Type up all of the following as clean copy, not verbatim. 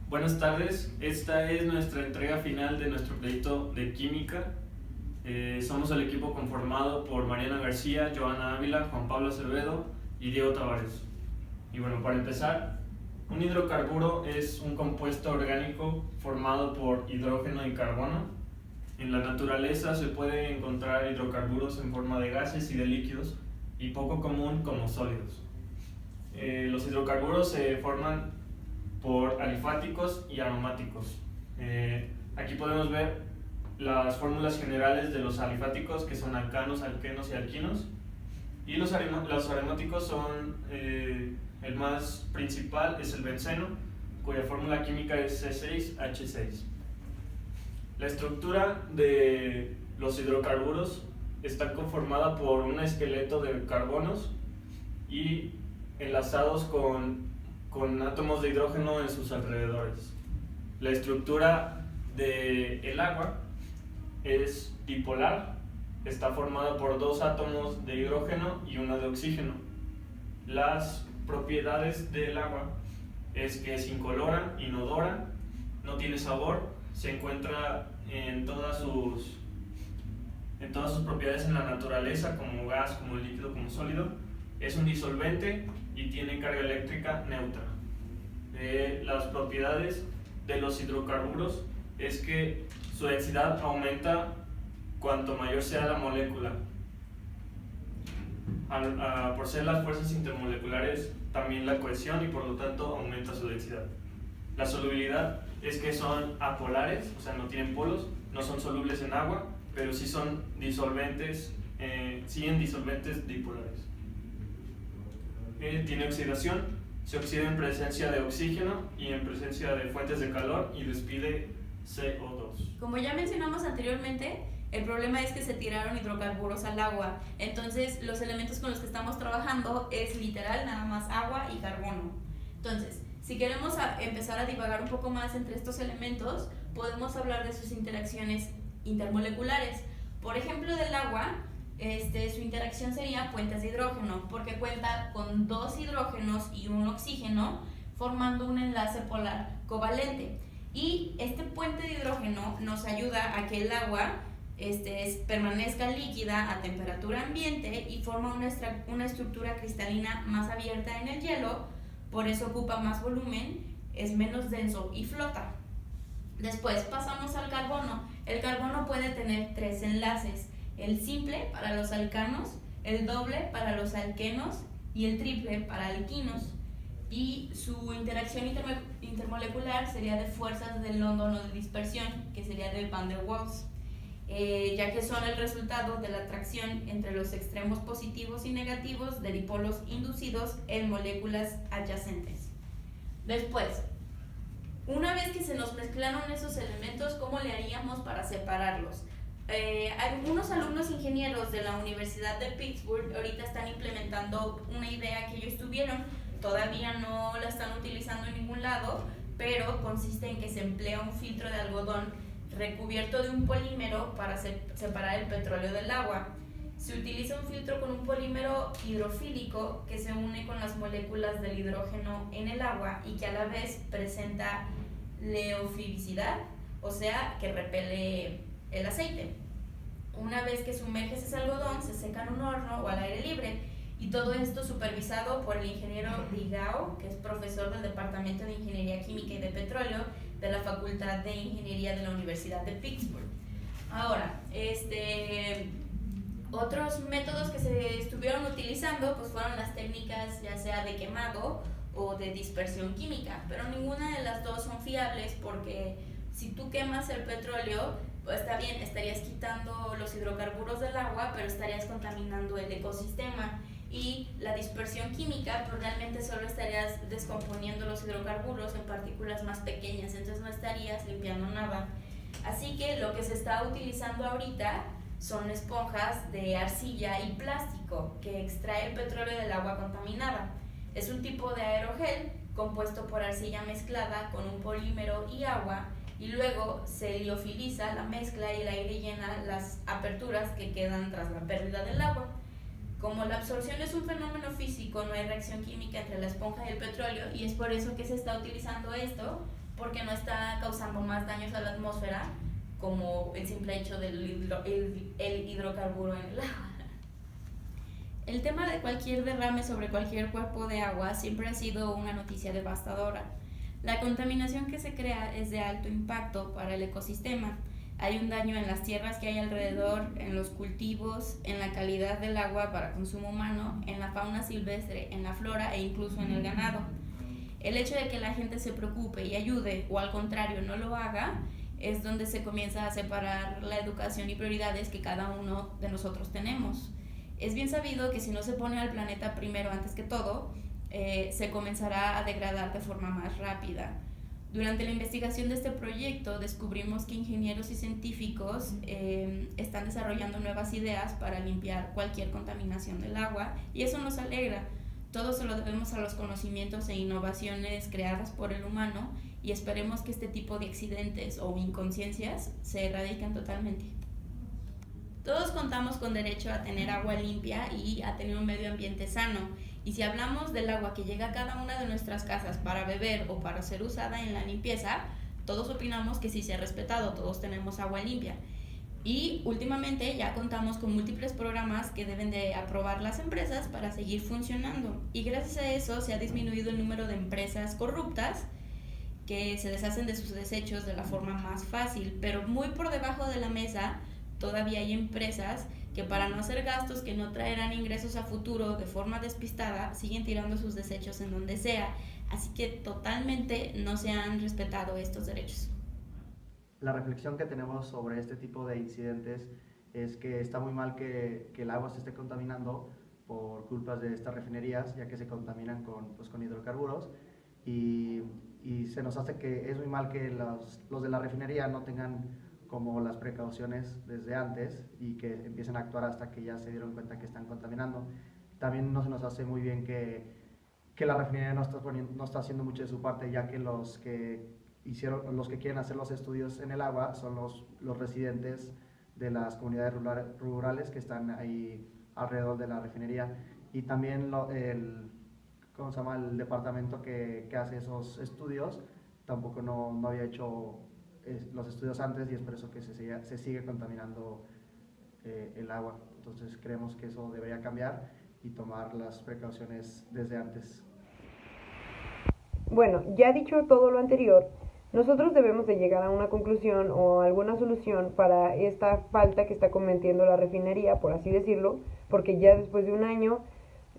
Buenas tardes, esta es nuestra entrega final de nuestro proyecto de química. Somos el equipo conformado por Mariana García, Joana Ávila, Juan Pablo Acevedo y Diego Tavares. Y bueno, para empezar, un hidrocarburo es un compuesto orgánico formado por hidrógeno y carbono. En la naturaleza se puede encontrar hidrocarburos en forma de gases y de líquidos y poco común como sólidos. Los hidrocarburos se forman por alifáticos y aromáticos. Aquí podemos ver las fórmulas generales de los alifáticos, que son alcanos, alquenos y alquinos, y los aromáticos son, el más principal es el benceno, cuya fórmula química es C6H6. La estructura de los hidrocarburos está conformada por un esqueleto de carbonos y enlazados con átomos de hidrógeno en sus alrededores. La estructura del agua es dipolar, está formada por dos átomos de hidrógeno y uno de oxígeno. Las propiedades del agua es que es incolora, inodora, no tiene sabor, se encuentra en todas sus propiedades en la naturaleza, como gas, como líquido, como sólido. Es un disolvente y tiene carga eléctrica neutra. Las propiedades de los hidrocarburos es que su densidad aumenta cuanto mayor sea la molécula. Por ser las fuerzas intermoleculares, también la cohesión, y por lo tanto aumenta su densidad. La solubilidad es que son apolares, o sea, no tienen polos, no son solubles en agua, pero sí son disolventes, sí en disolventes dipolares. Tiene oxidación, se oxida en presencia de oxígeno y en presencia de fuentes de calor y despide CO2. Como ya mencionamos anteriormente, el problema es que se tiraron hidrocarburos al agua. Entonces, los elementos con los que estamos trabajando es literal nada más agua y carbono. Entonces, si queremos empezar a divagar un poco más entre estos elementos, podemos hablar de sus interacciones intermoleculares. Por ejemplo, del agua, su interacción sería puentes de hidrógeno, porque cuenta con dos hidrógenos y un oxígeno formando un enlace polar covalente. Y este puente de hidrógeno nos ayuda a que el agua permanezca líquida a temperatura ambiente y forma una estructura cristalina más abierta en el hielo, por eso ocupa más volumen, es menos denso y flota. Después pasamos al carbono. El carbono puede tener tres enlaces: el simple para los alcanos, el doble para los alquenos y el triple para alquinos. Y su interacción intermolecular sería de fuerzas de London o de dispersión, que sería de Van der Waals, ya que son el resultado de la atracción entre los extremos positivos y negativos de dipolos inducidos en moléculas adyacentes. Después, una vez que se nos mezclaron esos elementos, ¿cómo le haríamos para separarlos? Algunos alumnos ingenieros de la Universidad de Pittsburgh ahorita están implementando una idea que ellos tuvieron. Todavía no la están utilizando en ningún lado, pero consiste en que se emplea un filtro de algodón recubierto de un polímero para separar el petróleo del agua. Se utiliza un filtro con un polímero hidrofílico que se une con las moléculas del hidrógeno en el agua y que a la vez presenta leofilicidad, o sea, que repele el aceite. Una vez que sumerges ese algodón, se seca en un horno o al aire libre, y todo esto supervisado por el ingeniero Digao, que es profesor del Departamento de Ingeniería Química y de Petróleo de la Facultad de Ingeniería de la Universidad de Pittsburgh. Ahora, otros métodos que se estuvieron utilizando pues fueron las técnicas ya sea de quemado o de dispersión química, pero ninguna de las dos son fiables, porque si tú quemas el petróleo, pues está bien, estarías quitando los hidrocarburos del agua, pero estarías contaminando el ecosistema. Y la dispersión química, pues realmente solo estarías descomponiendo los hidrocarburos en partículas más pequeñas, entonces no estarías limpiando nada. Así que lo que se está utilizando ahorita son esponjas de arcilla y plástico que extrae el petróleo del agua contaminada. Es un tipo de aerogel compuesto por arcilla mezclada con un polímero y agua, y luego se liofiliza la mezcla y el aire llena las aperturas que quedan tras la pérdida del agua. Como la absorción es un fenómeno físico, no hay reacción química entre la esponja y el petróleo, y es por eso que se está utilizando esto porque no está causando más daños a la atmósfera como el simple hecho del el hidrocarburo en el agua. El tema de cualquier derrame sobre cualquier cuerpo de agua siempre ha sido una noticia devastadora. La contaminación que se crea es de alto impacto para el ecosistema. Hay un daño en las tierras que hay alrededor, en los cultivos, en la calidad del agua para consumo humano, en la fauna silvestre, en la flora e incluso en el ganado. El hecho de que la gente se preocupe y ayude, o al contrario no lo haga, es donde se comienza a separar la educación y prioridades que cada uno de nosotros tenemos. Es bien sabido que si no se pone al planeta primero antes que todo, se comenzará a degradar de forma más rápida. Durante la investigación de este proyecto descubrimos que ingenieros y científicos están desarrollando nuevas ideas para limpiar cualquier contaminación del agua, y eso nos alegra. Todo se lo debemos a los conocimientos e innovaciones creadas por el humano, y esperemos que este tipo de accidentes o inconsciencias se erradiquen totalmente. Todos contamos con derecho a tener agua limpia y a tener un medio ambiente sano. Y si hablamos del agua que llega a cada una de nuestras casas para beber o para ser usada en la limpieza, todos opinamos que sí se ha respetado, todos tenemos agua limpia. Y últimamente ya contamos con múltiples programas que deben de aprobar las empresas para seguir funcionando. Y gracias a eso se ha disminuido el número de empresas corruptas que se deshacen de sus desechos de la forma más fácil, pero muy por debajo de la mesa todavía hay empresas que, para no hacer gastos que no traerán ingresos a futuro de forma despistada, siguen tirando sus desechos en donde sea. Así que totalmente no se han respetado estos derechos. La reflexión que tenemos sobre este tipo de incidentes es que está muy mal que el agua se esté contaminando por culpas de estas refinerías, ya que se contaminan con hidrocarburos, y se nos hace que es muy mal que los de la refinería no tengan como las precauciones desde antes y que empiecen a actuar hasta que ya se dieron cuenta que están contaminando. También no se nos hace muy bien que la refinería no está haciendo mucho de su parte, ya que los que quieren hacer los estudios en el agua son los residentes de las comunidades rurales que están ahí alrededor de la refinería, y también el departamento que hace esos estudios tampoco no había hecho los estudios antes, y es por eso que se sigue contaminando el agua. Entonces creemos que eso debería cambiar y tomar las precauciones desde antes. Bueno, ya dicho todo lo anterior, nosotros debemos de llegar a una conclusión o alguna solución para esta falta que está cometiendo la refinería, por así decirlo, porque ya después de un año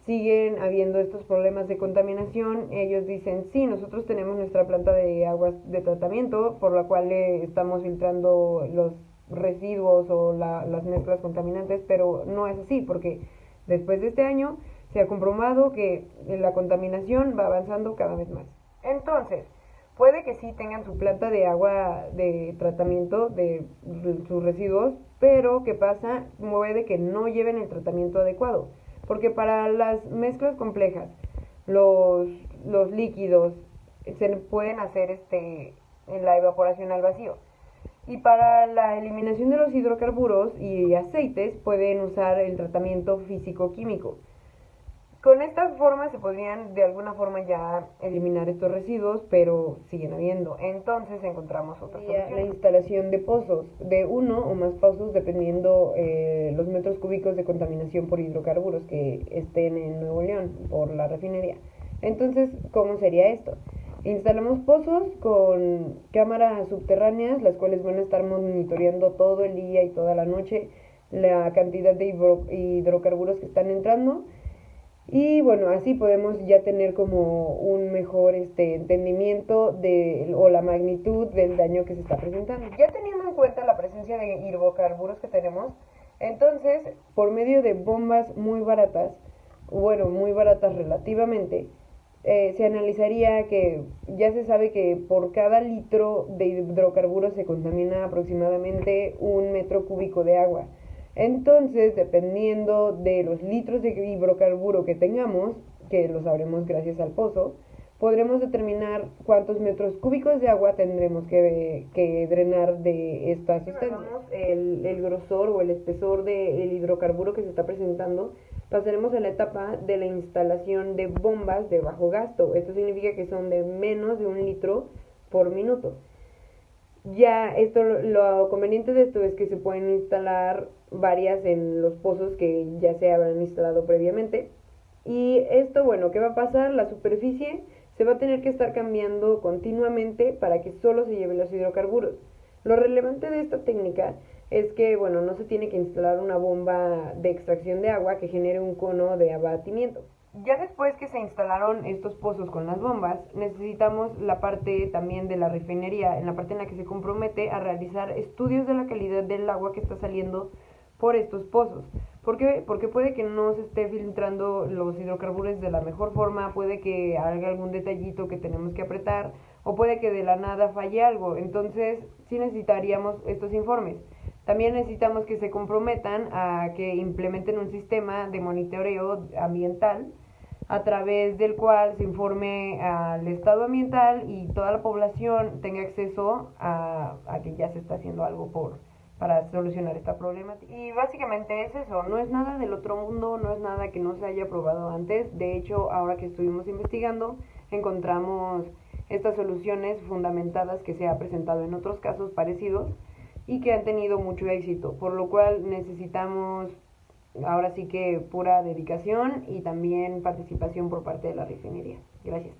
siguen habiendo estos problemas de contaminación. Ellos dicen, sí, nosotros tenemos nuestra planta de aguas de tratamiento, por la cual estamos filtrando los residuos o las mezclas contaminantes, pero no es así, porque después de este año se ha comprobado que la contaminación va avanzando cada vez más. Entonces, puede que sí tengan su planta de agua de tratamiento de sus residuos, pero ¿qué pasa? Puede que no lleven el tratamiento adecuado, porque para las mezclas complejas, los líquidos se pueden hacer en la evaporación al vacío. Y para la eliminación de los hidrocarburos y aceites pueden usar el tratamiento físico-químico. Con esta forma se podrían de alguna forma ya eliminar estos residuos, pero siguen habiendo. Entonces encontramos otra solución. La instalación de pozos, de uno o más pozos dependiendo los metros cúbicos de contaminación por hidrocarburos que estén en Nuevo León por la refinería. Entonces, ¿cómo sería esto? Instalamos pozos con cámaras subterráneas, las cuales van a estar monitoreando todo el día y toda la noche la cantidad de hidrocarburos que están entrando. Y bueno, así podemos ya tener como un mejor entendimiento o la magnitud del daño que se está presentando. Ya teniendo en cuenta la presencia de hidrocarburos que tenemos, entonces, por medio de bombas muy baratas relativamente, se analizaría que ya se sabe que por cada litro de hidrocarburos se contamina aproximadamente 1 metro cúbico de agua. Entonces, dependiendo de los litros de hidrocarburo que tengamos, que lo sabremos gracias al pozo, podremos determinar cuántos metros cúbicos de agua tendremos que drenar de esta sustancia. El grosor o el espesor del hidrocarburo que se está presentando, pasaremos a la etapa de la instalación de bombas de bajo gasto. Esto significa que son de menos de 1 litro por minuto. Ya esto, lo conveniente de esto es que se pueden instalar varias en los pozos que ya se habrán instalado previamente. Y esto, bueno, ¿qué va a pasar? La superficie se va a tener que estar cambiando continuamente para que solo se lleven los hidrocarburos. Lo relevante de esta técnica es que, bueno, no se tiene que instalar una bomba de extracción de agua que genere un cono de abatimiento. Ya después que se instalaron estos pozos con las bombas, necesitamos la parte también de la refinería, en la parte en la que se compromete a realizar estudios de la calidad del agua que está saliendo por estos pozos. ¿Por qué? Porque puede que no se esté filtrando los hidrocarburos de la mejor forma, puede que haga algún detallito que tenemos que apretar, o puede que de la nada falle algo. Entonces, sí necesitaríamos estos informes. También necesitamos que se comprometan a que implementen un sistema de monitoreo ambiental a través del cual se informe al estado ambiental y toda la población tenga acceso a que ya se está haciendo algo para solucionar esta problemática. Y básicamente es eso, no es nada del otro mundo, no es nada que no se haya probado antes. De hecho, ahora que estuvimos investigando, encontramos estas soluciones fundamentadas que se ha presentado en otros casos parecidos y que han tenido mucho éxito, por lo cual necesitamos ahora sí que pura dedicación y también participación por parte de la refinería. Gracias.